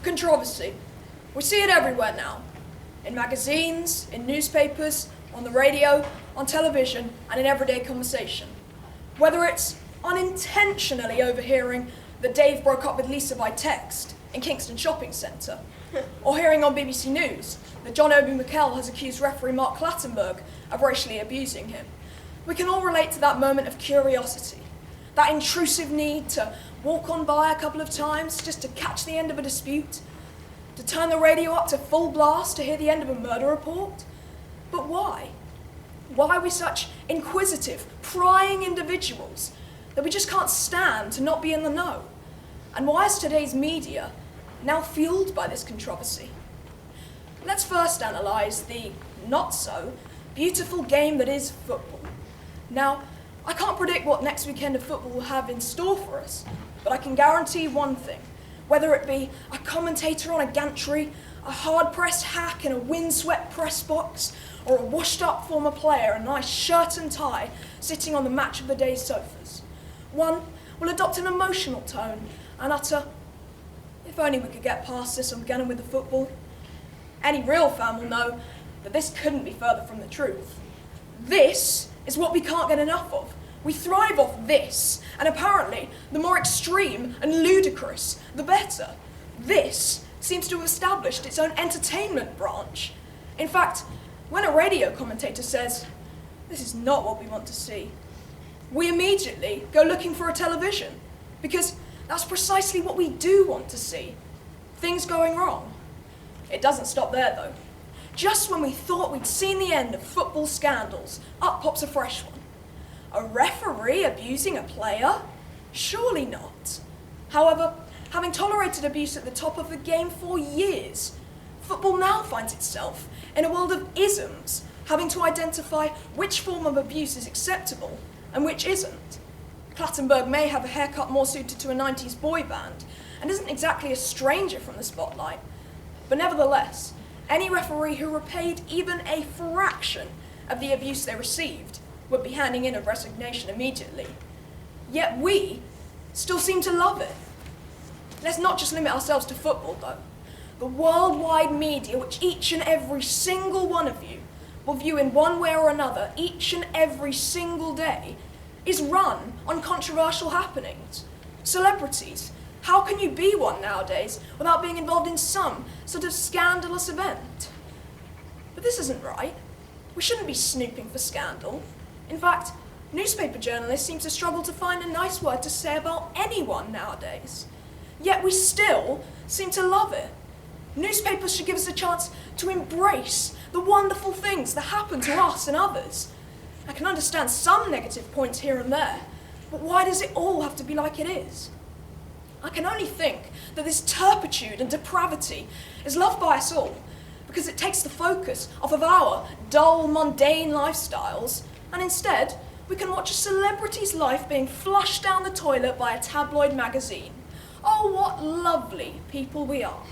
Controversy. We see it everywhere now. In magazines, in newspapers, on the radio, on television, and in everyday conversation. Whether it's unintentionally overhearing that Dave broke up with Lisa by text in Kingston Shopping Centre, or hearing on BBC News that John Obi Mikel has accused referee Mark Clattenburg of racially abusing him. We can all relate to that moment of curiosity, that intrusive need to walk on by a couple of times just to catch the end of a dispute, to turn the radio up to full blast to hear the end of a murder report. But why? Why are we such inquisitive, prying individuals that we just can't stand to not be in the know? And why is today's media now fueled by this controversy? Let's first analyse the not-so-beautiful game that is football. Now, I can't predict what next weekend of football will have in store for us, but I can guarantee one thing. Whether it be a commentator on a gantry, a hard-pressed hack in a windswept press box, or a washed-up former player in a nice shirt and tie sitting on the match of the day sofas. One will adopt an emotional tone and utter, "If only we could get past this and beginning with the football." Any real fan will know that this couldn't be further from the truth. This is what we can't get enough of. We thrive off this, and apparently the more extreme and ludicrous, the better. This seems to have established its own entertainment branch. In fact, when a radio commentator says, "This is not what we want to see," we immediately go looking for a television, because that's precisely what we do want to see. Things going wrong. It doesn't stop there, though. Just when we thought we'd seen the end of football scandals, up pops a fresh one. A referee abusing a player? Surely not. However, having tolerated abuse at the top of the game for years, football now finds itself in a world of isms, having to identify which form of abuse is acceptable and which isn't. Clattenburg may have a haircut more suited to a 90s boy band and isn't exactly a stranger from the spotlight, but nevertheless, any referee who repaid even a fraction of the abuse they received would be handing in a resignation immediately. Yet we still seem to love it. Let's not just limit ourselves to football, though. The worldwide media, which each and every single one of you will view in one way or another each and every single day, is run on controversial happenings. Celebrities. How can you be one nowadays without being involved in some sort of scandalous event? But this isn't right. We shouldn't be snooping for scandal. In fact, newspaper journalists seem to struggle to find a nice word to say about anyone nowadays. Yet we still seem to love it. Newspapers should give us a chance to embrace the wonderful things that happen to us and others. I can understand some negative points here and there, but why does it all have to be like it is? I can only think that this turpitude and depravity is loved by us all because it takes the focus off of our dull, mundane lifestyles, and instead we can watch a celebrity's life being flushed down the toilet by a tabloid magazine. Oh, what lovely people we are.